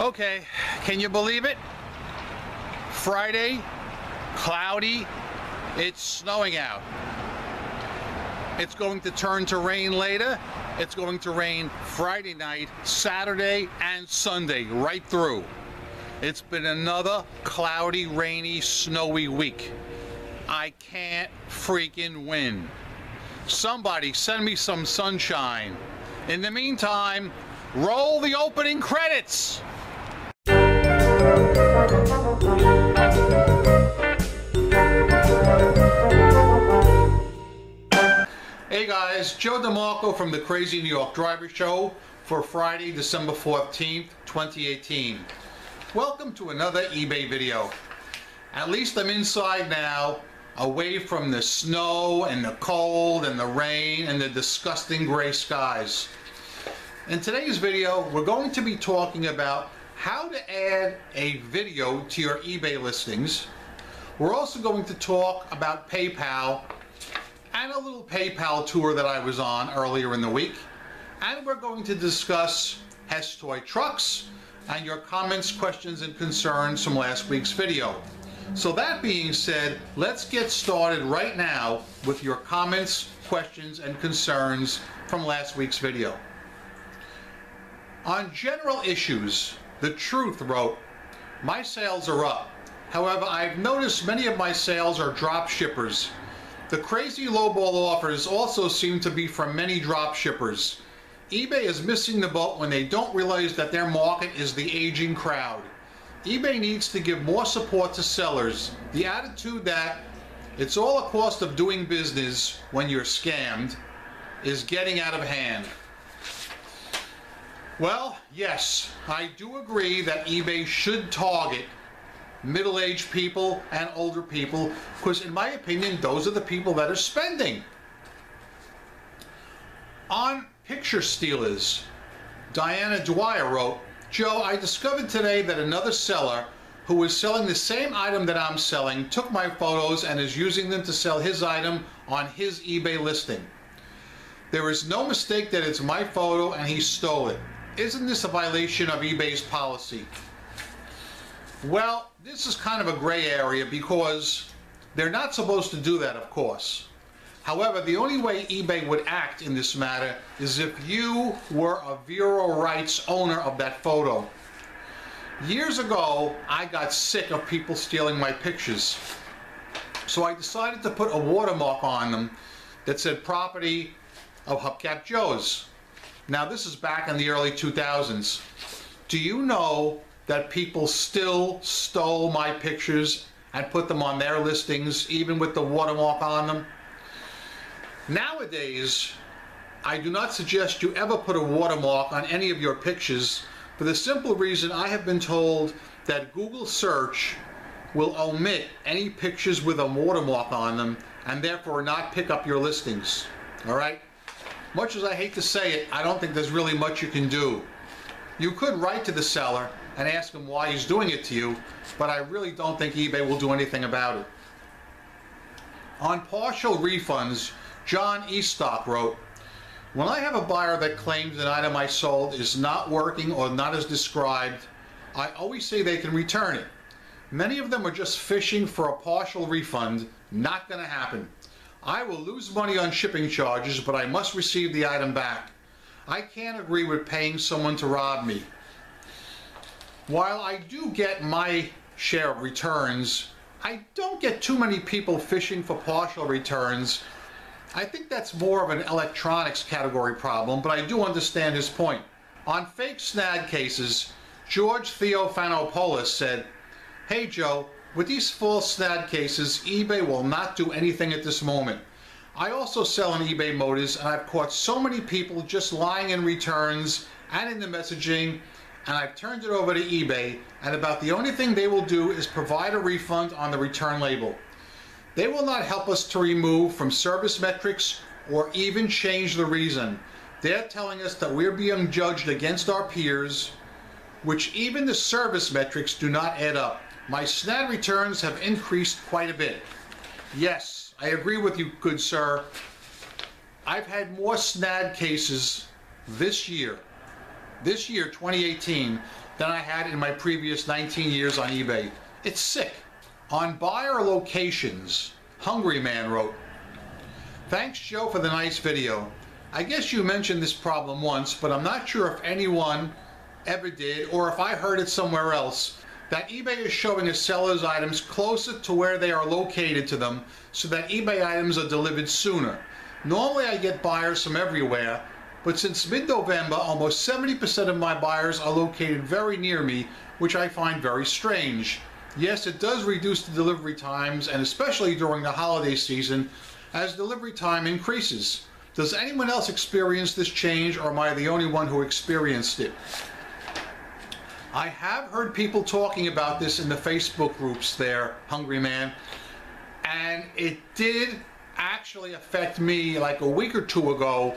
Okay, can you believe it? Friday, cloudy, it's snowing out. It's going to turn to rain later. It's going to rain Friday night, Saturday, and Sunday, right through. It's been another cloudy, rainy, snowy week. I can't freaking win. Somebody send me some sunshine. In the meantime, roll the opening credits. Hey guys, Joe DeMarco from the Crazy New York Driver Show for Friday, December 14th, 2018. Welcome to another eBay video. At least I'm inside now, away from the snow and the cold and the rain and the disgusting gray skies. In today's video, we're going to be talking about how to add a video to your eBay listings. We're also going to talk about PayPal and a little PayPal tour that I was on earlier in the week. And we're going to discuss Hess toy trucks and your comments, questions, and concerns from last week's video. So that being said, let's get started right now with your comments, questions, and concerns from last week's video. On general issues, The Truth wrote, "My sales are up. However, I've noticed many of my sales are drop shippers. The crazy lowball offers also seem to be from many drop shippers. eBay is missing the boat when they don't realize that their market is the aging crowd. eBay needs to give more support to sellers. The attitude that it's all a cost of doing business when you're scammed is getting out of hand." Well, yes, I do agree that eBay should target middle-aged people and older people, because in my opinion, those are the people that are spending. On Picture Stealers, Diana Dwyer wrote, "Joe, I discovered today that another seller who was selling the same item that I'm selling took my photos and is using them to sell his item on his eBay listing. There is no mistake that it's my photo and he stole it. Isn't this a violation of eBay's policy?" Well, this is kind of a gray area because they're not supposed to do that, of course. However, the only way eBay would act in this matter is if you were a vero rights owner of that photo. Years ago, I got sick of people stealing my pictures. So I decided to put a watermark on them that said property of Hubcap Joe's. Now this is back in the early 2000s. Do you know that people still stole my pictures and put them on their listings, even with the watermark on them? Nowadays, I do not suggest you ever put a watermark on any of your pictures for the simple reason I have been told that Google search will omit any pictures with a watermark on them and therefore not pick up your listings. All right? Much as I hate to say it, I don't think there's really much you can do. You could write to the seller and ask him why he's doing it to you, but I really don't think eBay will do anything about it. On partial refunds, John Eastock wrote, "When I have a buyer that claims an item I sold is not working or not as described, I always say they can return it. Many of them are just fishing for a partial refund. Not going to happen. I will lose money on shipping charges, but I must receive the item back. I can't agree with paying someone to rob me." While I do get my share of returns, I don't get too many people fishing for partial returns. I think that's more of an electronics category problem, but I do understand his point. On fake snag cases, George Theophanopoulos said, "Hey Joe, with these false snag cases, eBay will not do anything at this moment. I also sell on eBay Motors, and I've caught so many people just lying in returns and in the messaging, and I've turned it over to eBay, and about the only thing they will do is provide a refund on the return label. They will not help us to remove from service metrics or even change the reason. They're telling us that we're being judged against our peers, which even the service metrics do not add up. My snag returns have increased quite a bit." Yes, I agree with you, good sir. I've had more snag cases this year this year, 2018, than I had in my previous 19 years on eBay. It's sick. On buyer locations, Hungry Man wrote, "Thanks, Joe, for the nice video. I guess you mentioned this problem once, but I'm not sure if anyone ever did or if I heard it somewhere else, that eBay is showing a seller's items closer to where they are located to them so that eBay items are delivered sooner. Normally I get buyers from everywhere, but since mid-November, almost 70% of my buyers are located very near me, which I find very strange. Yes, it does reduce the delivery times, and especially during the holiday season, as delivery time increases. Does anyone else experience this change, or am I the only one who experienced it?" I have heard people talking about this in the Facebook groups there, Hungry Man, and it did actually affect me like a week or two ago.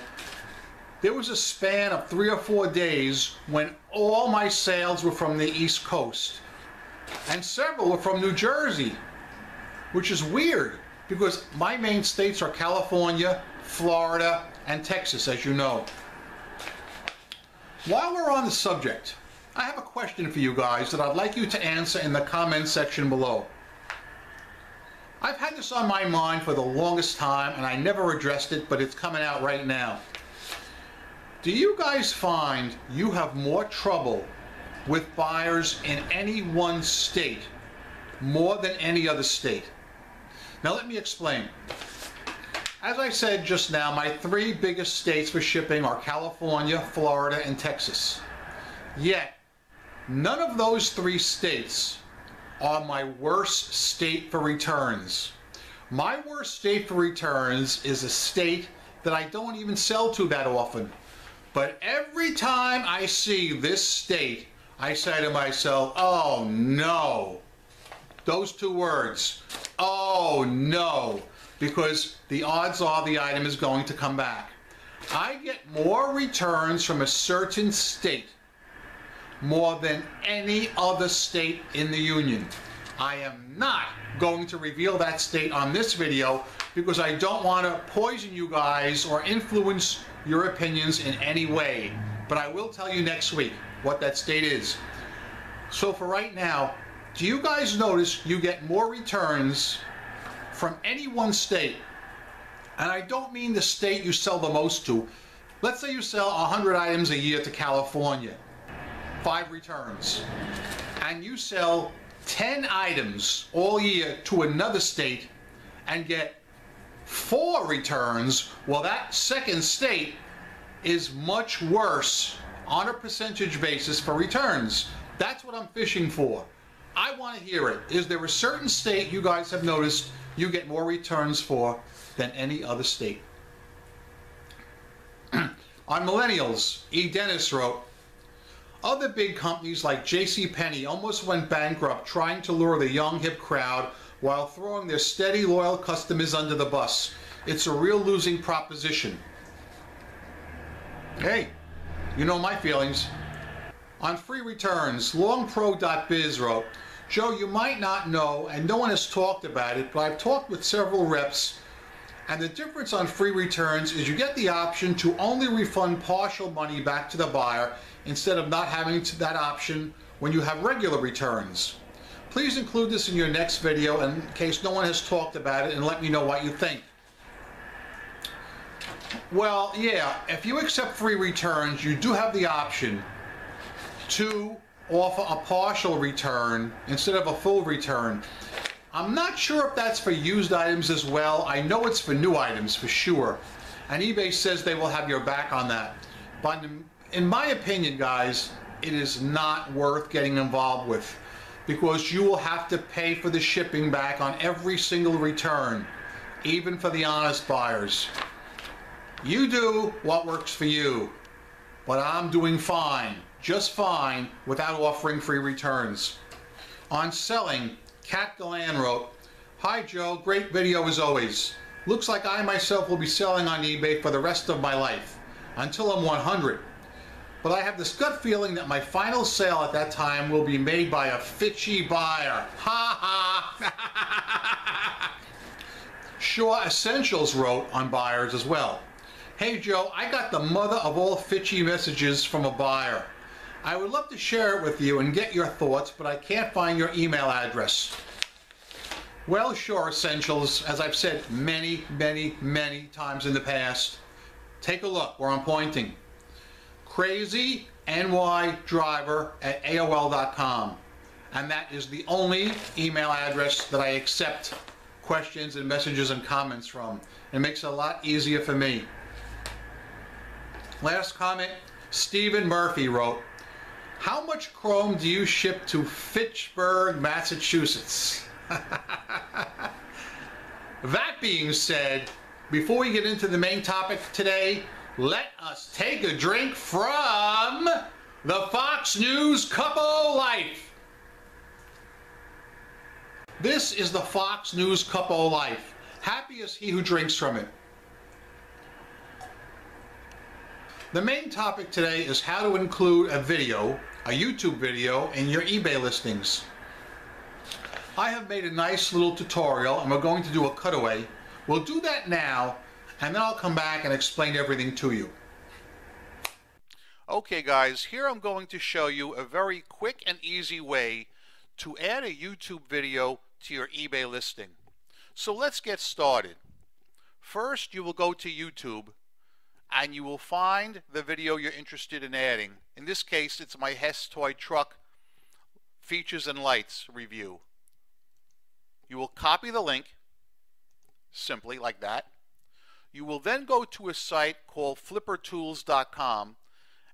There was a span of 3 or 4 days when all my sales were from the East Coast, and several were from New Jersey, which is weird because my main states are California, Florida, and Texas, as you know. While we're on the subject, I have a question for you guys that I'd like you to answer in the comment section below. I've had this on my mind for the longest time and I never addressed it, but it's coming out right now. Do you guys find you have more trouble with buyers in any one state more than any other state? Now let me explain. As I said just now, my 3 biggest states for shipping are California, Florida, and Texas. Yet, none of those 3 states are my worst state for returns. My worst state for returns is a state that I don't even sell to that often. But every time I see this state, I say to myself, oh no. Those 2 words, oh no, because the odds are the item is going to come back. I get more returns from a certain state more than any other state in the Union. I am not going to reveal that state on this video because I don't want to poison you guys or influence your opinions in any way. But I will tell you next week what that state is. So for right now, do you guys notice you get more returns from any one state? And I don't mean the state you sell the most to. Let's say you sell 100 items a year to California. 5 returns, and you sell 10 items all year to another state and get 4 returns. Well, that second state is much worse on a percentage basis for returns. That's what I'm fishing for. I want to hear it. Is there a certain state you guys have noticed you get more returns for than any other state? On millennials, E. Dennis wrote, "Other big companies like JCPenney almost went bankrupt trying to lure the young hip crowd while throwing their steady loyal customers under the bus. It's a real losing proposition." Hey, you know my feelings. On free returns, longpro.biz wrote, "Joe, you might not know, and no one has talked about it, but I've talked with several reps, and the difference on free returns is you get the option to only refund partial money back to the buyer instead of not having that option when you have regular returns. Please include this in your next video in case no one has talked about it, and let me know what you think." Well, yeah, if you accept free returns, you do have the option to offer a partial return instead of a full return. I'm not sure if that's for used items as well. I know it's for new items for sure, and eBay says they will have your back on that. But in my opinion, guys, it is not worth getting involved with because you will have to pay for the shipping back on every single return, even for the honest buyers. You do what works for you, but I'm doing fine, just fine, without offering free returns. On selling, Kat Galan wrote, "Hi Joe, great video as always. Looks like I myself will be selling on eBay for the rest of my life, until I'm 100. But I have this gut feeling that my final sale at that time will be made by a fitchy buyer. Ha ha!" Shaw Essentials wrote on buyers as well, Hey Joe, I got the mother of all fitchy messages from a buyer. I would love to share it with you and get your thoughts, but I can't find your email address. Well, sure, Essentials, as I've said many times in the past, take a look where I'm pointing. crazynydriver@aol.com, and that is the only email address that I accept questions and messages and comments from. It makes it a lot easier for me. Last comment, Stephen Murphy wrote, "How much chrome do you ship to Fitchburg, Massachusetts?" That being said, before we get into the main topic today, let us take a drink from the Fox News Cup O' Life. This is the Fox News Cup O' Life. Happy is he who drinks from it. The main topic today is how to include a video, a YouTube video, in your eBay listings. I have made a nice little tutorial and we're going to do a cutaway. We'll do that now and then I'll come back and explain everything to you. Okay guys, here I'm going to show you a very quick and easy way to add a YouTube video to your eBay listing. So let's get started. First, you will go to YouTube and you will find the video you're interested in adding. In this case, it's my Hess toy truck features and lights review. You will copy the link, simply like that. You will then go to a site called flippertools.com,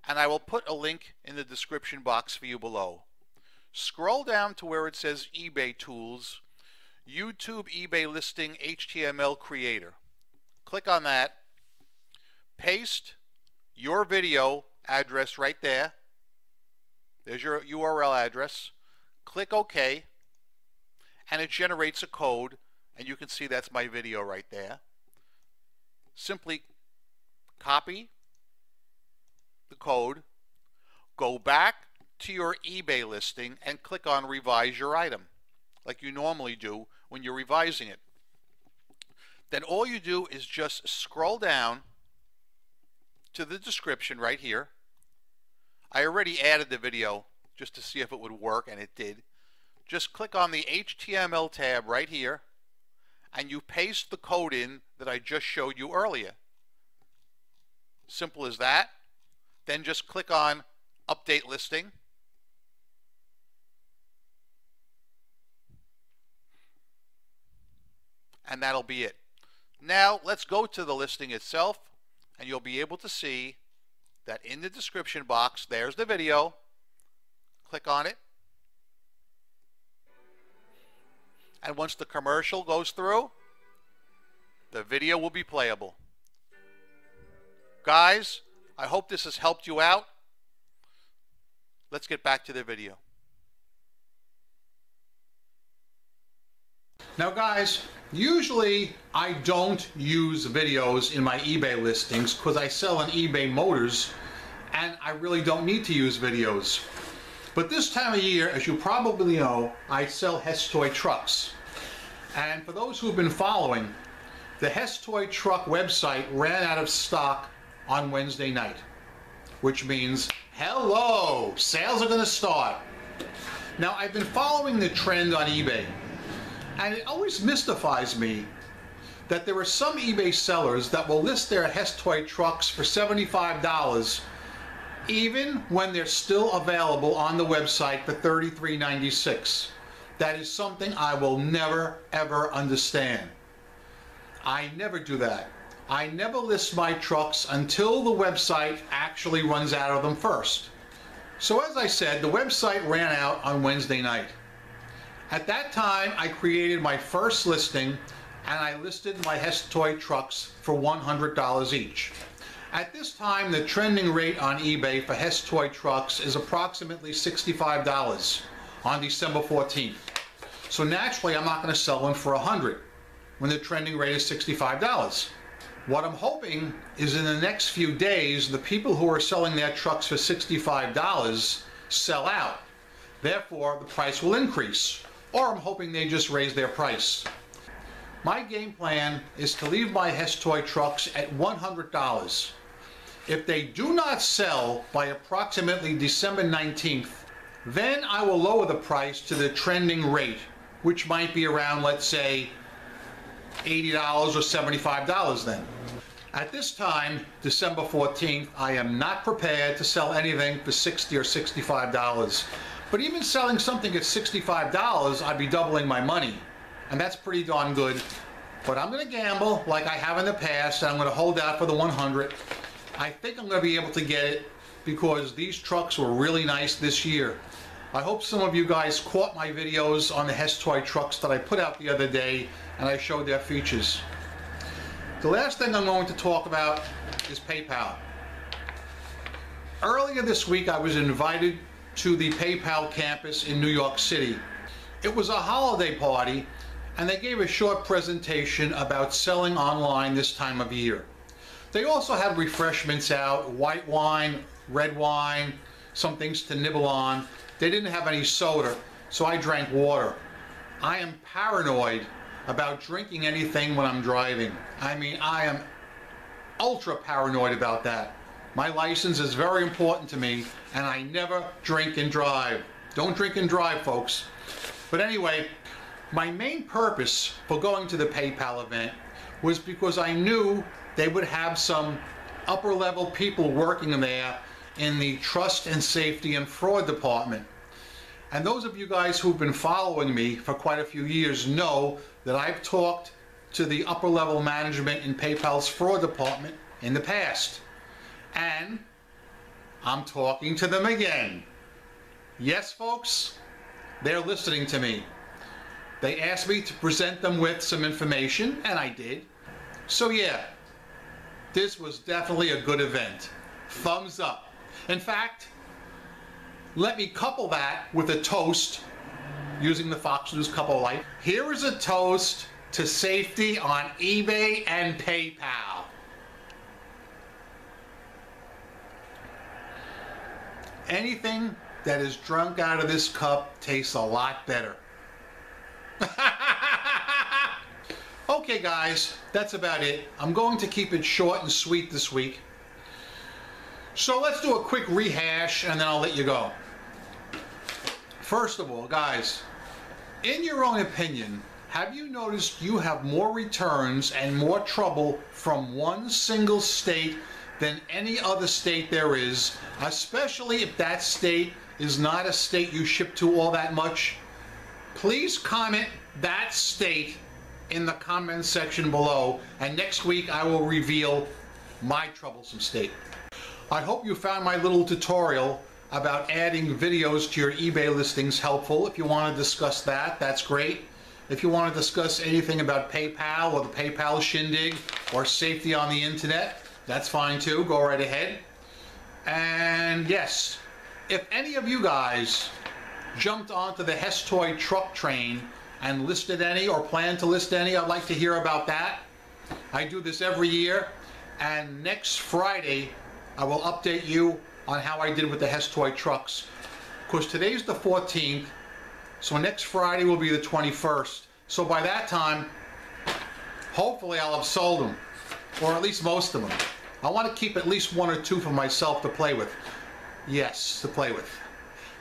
and I will put a link in the description box for you below. Scroll down to where it says eBay Tools, YouTube eBay Listing HTML Creator. Click on that. Paste your video address right there. There's your URL address. Click OK, and it generates a code, and you can see that's my video right there. Simply copy the code, go back to your eBay listing, and click on Revise Your Item, like you normally do when you're revising it. Then all you do is just scroll down to the description right here. I already added the video just to see if it would work, and it did. Just click on the HTML tab right here and you paste the code in that I just showed you earlier. Simple as that. Then just click on Update Listing. And that'll be it. Now let's go to the listing itself, and you'll be able to see that in the description box there's the video. Click on it, and once the commercial goes through, the video will be playable. Guys, I hope this has helped you out. Let's get back to the video. Now guys, usually I don't use videos in my eBay listings because I sell on eBay Motors and I really don't need to use videos. But this time of year, as you probably know, I sell Hess toy trucks. And for those who've been following, the Hess toy truck website ran out of stock on Wednesday night, which means, hello, sales are going to start. Now, I've been following the trend on eBay, and it always mystifies me that there are some eBay sellers that will list their Hess toy trucks for $75 even when they're still available on the website for $33.96. That is something I will never ever understand. I never do that. I never list my trucks until the website actually runs out of them first. So as I said, the website ran out on Wednesday night. At that time, I created my first listing and I listed my Hess toy trucks for $100 each. At this time, the trending rate on eBay for Hess toy trucks is approximately $65 on December 14th. So naturally, I'm not going to sell one for $100 when the trending rate is $65. What I'm hoping is in the next few days, the people who are selling their trucks for $65 sell out. Therefore, the price will increase. Or I'm hoping they just raise their price. My game plan is to leave my Hess toy trucks at $100. If they do not sell by approximately December 19th, then I will lower the price to the trending rate, which might be around, let's say, $80 or $75 then. At this time, December 14th, I am not prepared to sell anything for $60 or $65. But even selling something at $65, I'd be doubling my money. And that's pretty darn good. But I'm going to gamble like I have in the past, and I'm going to hold out for the 100. I think I'm going to be able to get it because these trucks were really nice this year. I hope some of you guys caught my videos on the Hess toy trucks that I put out the other day, and I showed their features. The last thing I'm going to talk about is PayPal. Earlier this week I was invited to the PayPal campus in New York City. It was a holiday party, and they gave a short presentation about selling online this time of year. They also had refreshments out, white wine, red wine, some things to nibble on. They didn't have any soda, so I drank water. I am paranoid about drinking anything when I'm driving. I mean, I am ultra paranoid about that. My license is very important to me, and I never drink and drive. Don't drink and drive, folks. But anyway, my main purpose for going to the PayPal event was because I knew they would have some upper level people working there in the trust and safety and fraud department. And those of you guys who've been following me for quite a few years know that I've talked to the upper level management in PayPal's fraud department in the past. And I'm talking to them again. Yes, folks, they're listening to me. They asked me to present them with some information, and I did. So yeah, this was definitely a good event. Thumbs up. In fact, let me couple that with a toast using the Fox News couple light. Here is a toast to safety on eBay and PayPal. Anything that is drunk out of this cup tastes a lot better. Okay guys, that's about it. I'm going to keep it short and sweet this week. So let's do a quick rehash and then I'll let you go. First of all, guys, in your own opinion, have you noticed you have more returns and more trouble from one single state than any other state there is, especially if that state is not a state you ship to all that much? Please comment that state in the comment section below, and next week I will reveal my troublesome state. I hope you found my little tutorial about adding videos to your eBay listings helpful. If you want to discuss that, that's great. If you want to discuss anything about PayPal or the PayPal shindig or safety on the internet, that's fine too. Go right ahead. And yes, if any of you guys jumped onto the Hess toy truck train and listed any or plan to list any, I'd like to hear about that. I do this every year, and next Friday I will update you on how I did with the Hess toy trucks. Of course, today's the 14th, so next Friday will be the 21st. So by that time, hopefully I'll have sold them, or at least most of them. I want to keep at least one or two for myself to play with. Yes, to play with.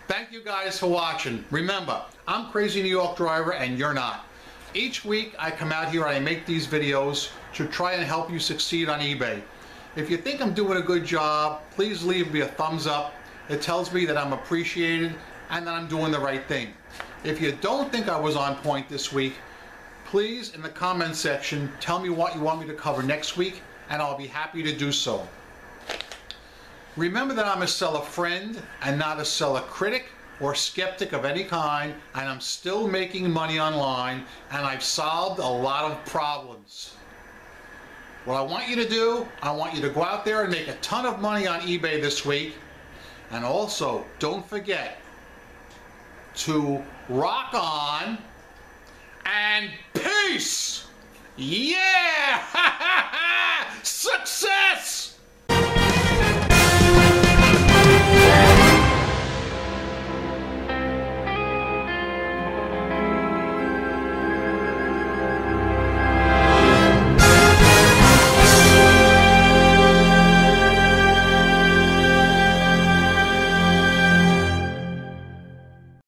Thank you guys for watching. Remember, I'm Crazy New York Driver and you're not. Each week I come out here and I make these videos to try and help you succeed on eBay. If you think I'm doing a good job, please leave me a thumbs up. It tells me that I'm appreciated and that I'm doing the right thing. If you don't think I was on point this week, please in the comment section tell me what you want me to cover next week, and I'll be happy to do so. Remember that I'm a seller friend and not a seller critic or skeptic of any kind, and I'm still making money online, and I've solved a lot of problems. What I want you to do, I want you to go out there and make a ton of money on eBay this week, and also don't forget to rock on and peace! Yeah! Success!